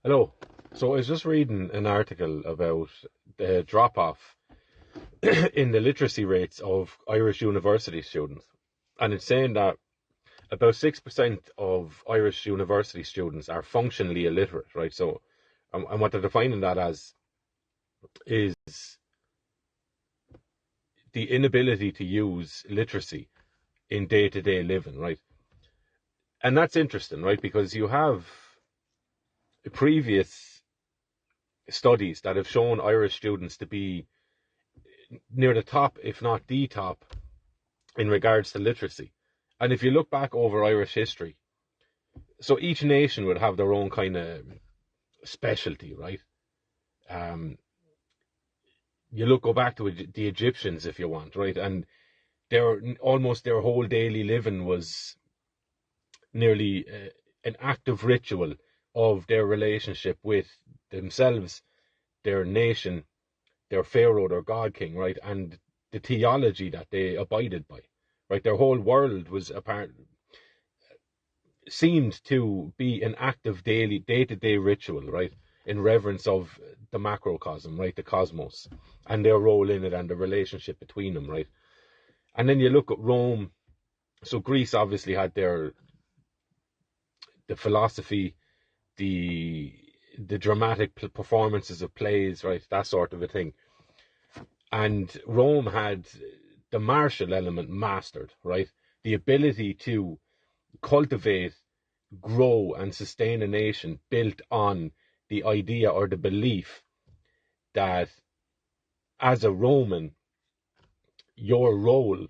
Hello. So I was just reading an article about the drop-off in the literacy rates of Irish university students. And it's saying that about 6% of Irish university students are functionally illiterate, right? So, and what they're defining that as is the inability to use literacy in day-to-day living, right? And that's interesting, right? Because you have previous studies that have shown Irish students to be near the top, if not the top, in regards to literacy. And if you look back over Irish history, so each nation would have their own kind of specialty, right? Um, go back to the Egyptians if you want, right? And their whole daily living was nearly an active ritual of their relationship with themselves, their nation, their pharaoh, their god king, right? And the theology that they abided by, right? Their whole world was seemed to be an active daily day-to-day ritual, right, in reverence of the macrocosm, right, the cosmos, and their role in it and the relationship between them, right. And then you look at Rome. So Greece obviously had the philosophy, the dramatic performances of plays, right, that sort of a thing. And Rome had the martial element mastered, right, the ability to cultivate, grow, and sustain a nation built on the idea or the belief that as a Roman, your role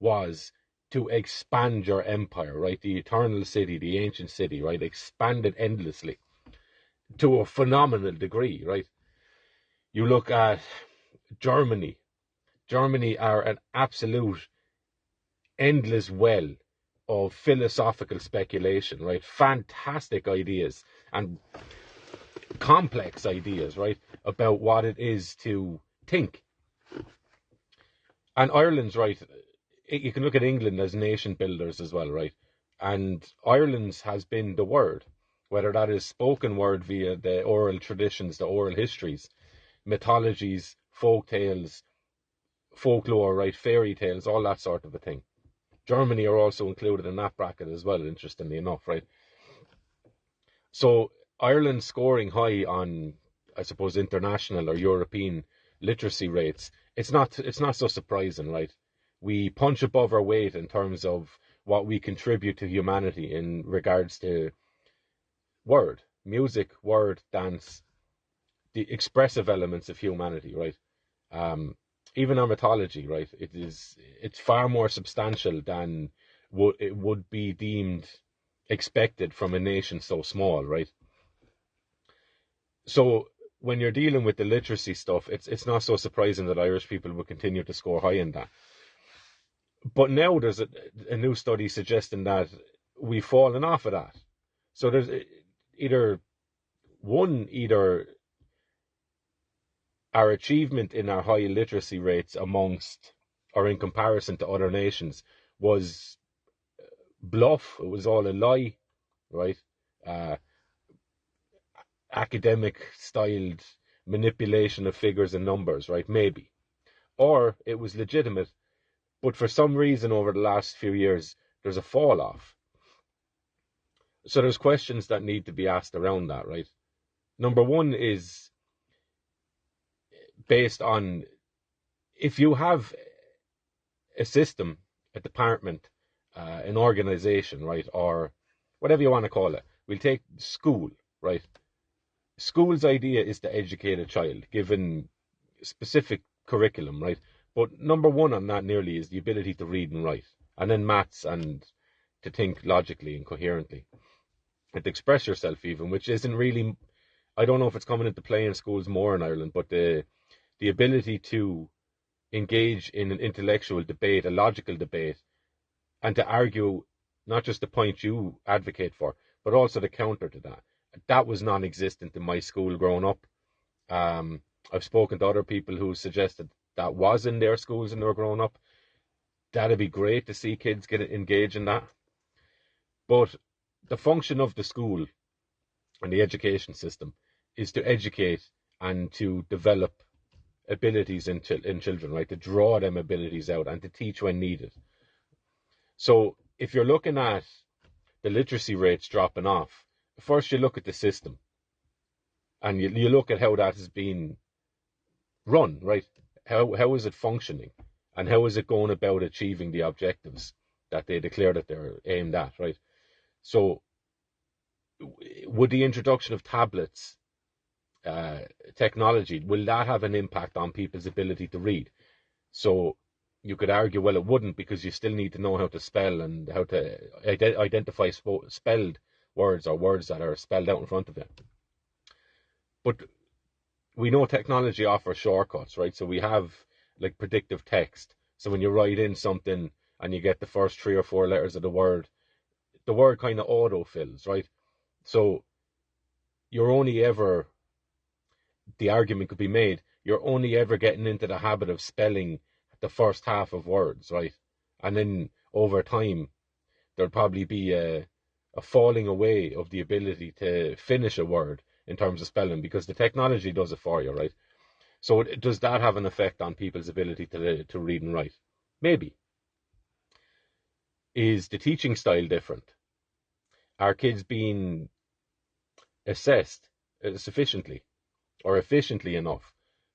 was to expand your empire, right? The eternal city, the ancient city, right? Expanded endlessly to a phenomenal degree, right? You look at Germany. Germany are an absolute endless well of philosophical speculation, right? Fantastic ideas and complex ideas, right, about what it is to think. And Ireland's right. You can look at England as nation builders as well, right? And Ireland's has been the word, whether that is spoken word via the oral traditions, the oral histories, mythologies, folk tales, folklore, right, fairy tales, all that sort of a thing. Germany are also included in that bracket as well, interestingly enough, right? So Ireland scoring high on, I suppose, international or European literacy rates, it's not so surprising, right? We punch above our weight in terms of what we contribute to humanity in regards to music, word, dance, the expressive elements of humanity, right? Um, Even our mythology, right? It's far more substantial than what it would be deemed expected from a nation so small, right? So when you're dealing with the literacy stuff, it's not so surprising that Irish people will continue to score high in that. But now there's a new study suggesting that we've fallen off of that. So there's either our achievement in our high literacy rates amongst or in comparison to other nations was bluff. It was all a lie, right? Uh, Academic styled manipulation of figures and numbers, right? Maybe. Or it was legitimate, but for some reason over the last few years, there's a fall off. So there's questions that need to be asked around that, right? Number one is based on if you have a system, a department, an organization, right, or whatever you want to call it. We'll take school, right? School's idea is to educate a child, given specific curriculum, right? But number one on that nearly is the ability to read and write, and then maths and to think logically and coherently, and to express yourself even, which isn't really, I don't know if it's coming into play in schools more in Ireland, but the ability to engage in an intellectual debate, a logical debate, and to argue not just the point you advocate for, but also the counter to that. That was non-existent in my school growing up. I've spoken to other people who suggested that was in their schools when they were growing up. That'd be great to see kids get engaged in that. But the function of the school and the education system is to educate and to develop abilities in children, right? To draw them abilities out and to teach when needed. So if you're looking at the literacy rates dropping off, first you look at the system and you look at how that has been run, right? How is it functioning, and how is it going about achieving the objectives that they declare that they're aimed at, right? So would the introduction of tablets, technology, will that have an impact on people's ability to read? So you could argue, well, it wouldn't, because you still need to know how to spell and how to identify spelled words or words that are spelled out in front of you. But we know technology offers shortcuts, right? So we have like predictive text. So when you write in something and you get the first 3 or 4 letters of the word kind of auto-fills, right? So you're only ever, the argument could be made, you're only ever getting into the habit of spelling the first half of words, right? And then over time, there'll probably be a falling away of the ability to finish a word in terms of spelling, because the technology does it for you, right? So does that have an effect on people's ability to read and write? Maybe. Is the teaching style different? Are kids being assessed sufficiently or efficiently enough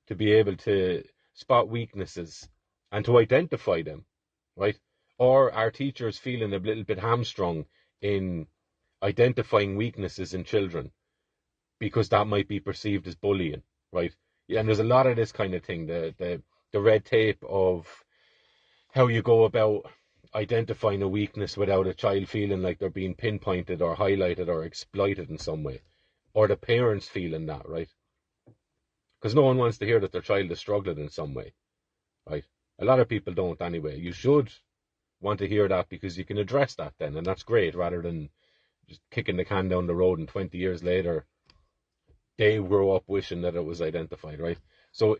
to be able to spot weaknesses and to identify them, right? Or are teachers feeling a little bit hamstrung in identifying weaknesses in children because that might be perceived as bullying, right? Yeah, and there's a lot of this kind of thing, the red tape of how you go about identifying a weakness without a child feeling like they're being pinpointed or highlighted or exploited in some way, or the parents feeling that, right? Because no one wants to hear that their child is struggling in some way, right? A lot of people don't anyway. You should want to hear that, because you can address that then, and that's great, rather than just kicking the can down the road and 20 years later they grow up wishing that it was identified, right? So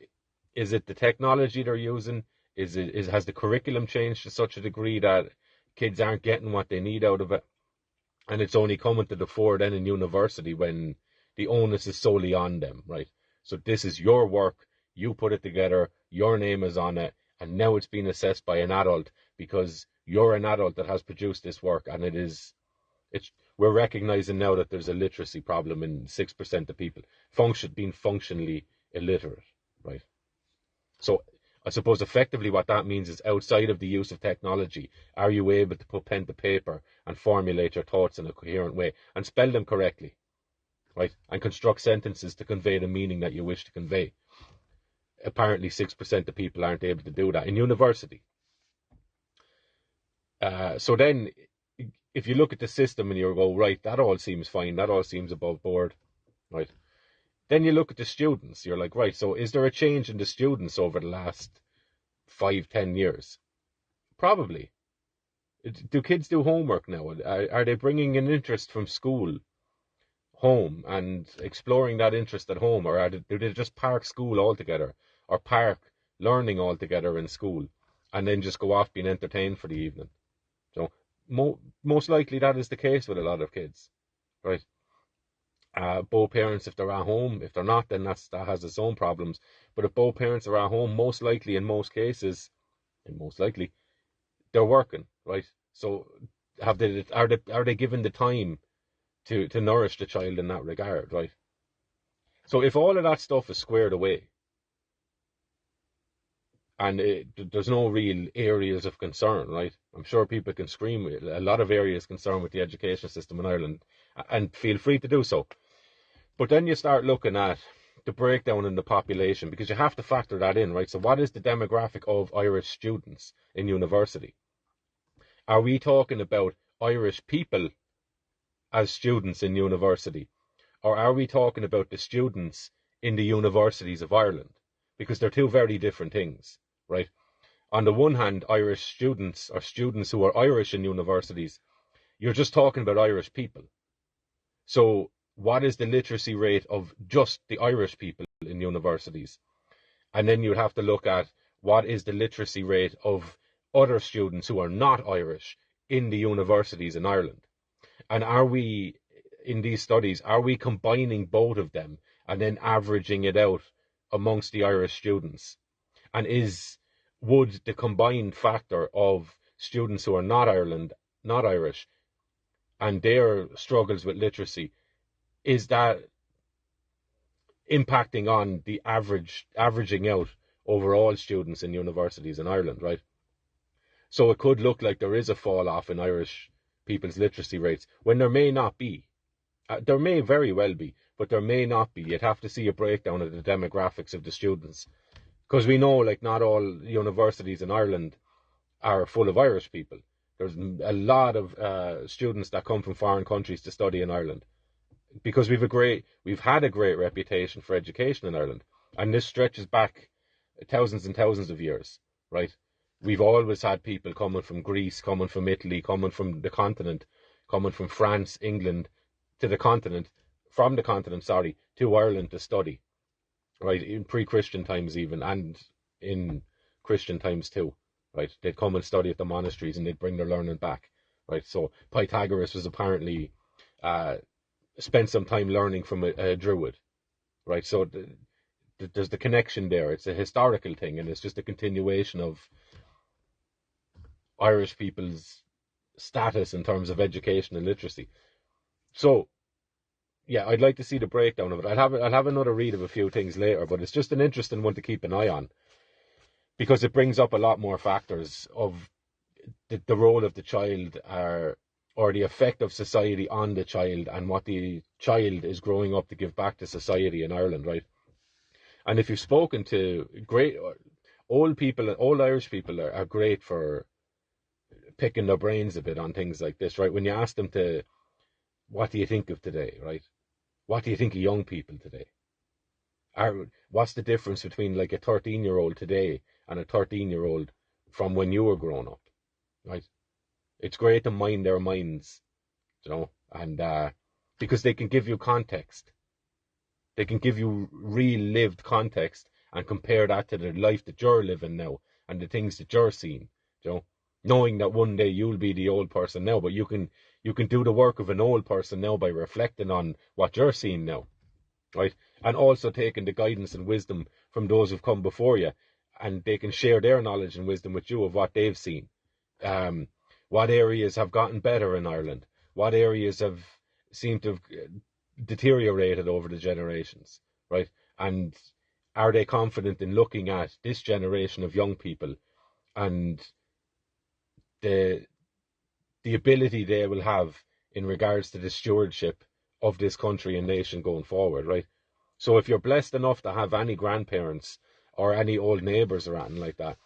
is it the technology they're using? Has the curriculum changed to such a degree that kids aren't getting what they need out of it? And it's only coming to the fore then in university when the onus is solely on them, right? So this is your work, you put it together, your name is on it, and now it's being assessed by an adult because you're an adult that has produced this work, and we're recognizing now that there's a literacy problem in 6% of people being functionally illiterate, right? So I suppose effectively what that means is, outside of the use of technology, are you able to put pen to paper and formulate your thoughts in a coherent way and spell them correctly, right? And construct sentences to convey the meaning that you wish to convey. Apparently 6% of people aren't able to do that in university. So then if you look at the system and you go, right, that all seems fine, that all seems above board, right? Then you look at the students, you're like, right, so is there a change in the students over the last 5-10 years? Probably. Do kids do homework now? Are they bringing an interest from school home and exploring that interest at home, or do they just park school altogether, or park learning altogether in school, and then just go off being entertained for the evening? So most likely that is the case with a lot of kids, right? Both parents, if they're at home, if they're not, then that has its own problems. But if both parents are at home, most likely, in most cases, they're working, right? So are they given the time to nourish the child in that regard, right? So if all of that stuff is squared away, and there's no real areas of concern, right? I'm sure people can scream a lot of areas concerned with the education system in Ireland, and feel free to do so. But then you start looking at the breakdown in the population, because you have to factor that in, right? So what is the demographic of Irish students in university? Are we talking about Irish people as students in university? Or are we talking about the students in the universities of Ireland? Because they're two very different things, right? On the one hand, Irish students, or students who are Irish in universities, you're just talking about Irish people. So what is the literacy rate of just the Irish people in universities? And then you'd have to look at what is the literacy rate of other students who are not Irish in the universities in Ireland. And are we in these studies, are we combining both of them and then averaging it out amongst the Irish students? And would the combined factor of students who are not Irish, and their struggles with literacy, is that impacting on the averaging out over all students in universities in Ireland, right? So it could look like there is a fall off in Irish people's literacy rates when there may not be. There may very well be, but there may not be. You'd have to see a breakdown of the demographics of the students, because we know, like, not all universities in Ireland are full of Irish people. There's a lot of students that come from foreign countries to study in Ireland, because we've had a great reputation for education in Ireland, and this stretches back thousands and thousands of years, right? We've always had people coming from Greece, coming from Italy, coming from the continent, coming from France, England, to the continent, from the continent, sorry, to Ireland to study, right? In pre-Christian times even, and in Christian times too, right? They'd come and study at the monasteries and they'd bring their learning back, right? So Pythagoras was apparently spent some time learning from a Druid, right? So there's the connection there. It's a historical thing, and it's just a continuation of Irish people's status in terms of education and literacy. So, yeah, I'd like to see the breakdown of it. I'll have another read of a few things later, but it's just an interesting one to keep an eye on, because it brings up a lot more factors of the role of the child, or the effect of society on the child, and what the child is growing up to give back to society in Ireland, right? And if you've spoken to great old people, old Irish people are great for picking their brains a bit on things like this, right? When you ask them what do you think of today, right? What do you think of young people today? What's the difference between like a 13-year-old today and a 13-year-old from when you were growing up, right? It's great to mind their minds, and because they can give you context. They can give you real lived context and compare that to the life that you're living now and the things that you're seeing, knowing that one day you'll be the old person now, but you can do the work of an old person now by reflecting on what you're seeing now, right? And also taking the guidance and wisdom from those who've come before you, and they can share their knowledge and wisdom with you of what they've seen. What areas have gotten better in Ireland? What areas have seemed to have deteriorated over the generations, right? And are they confident in looking at this generation of young people and the ability they will have in regards to the stewardship of this country and nation going forward, right? So if you're blessed enough to have any grandparents or any old neighbours or anything like that,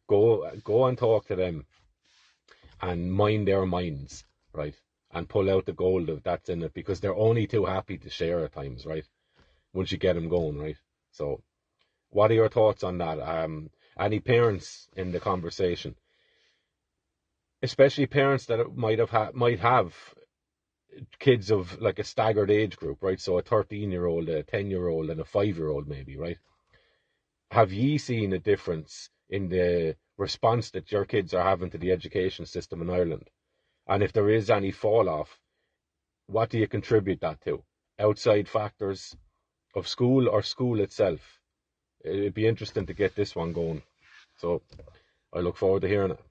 go and talk to them and mind their minds, right? And pull out the gold that's in it, because they're only too happy to share at times, right? Once you get them going, right? So what are your thoughts on that? Any parents in the conversation, especially parents that might have kids of like a staggered age group, right? So a 13-year-old, a 10-year-old, and a 5-year-old maybe, right? Have ye seen a difference in the response that your kids are having to the education system in Ireland? And if there is any fall off, what do you contribute that to? Outside factors of school or school itself? It'd be interesting to get this one going. So I look forward to hearing it.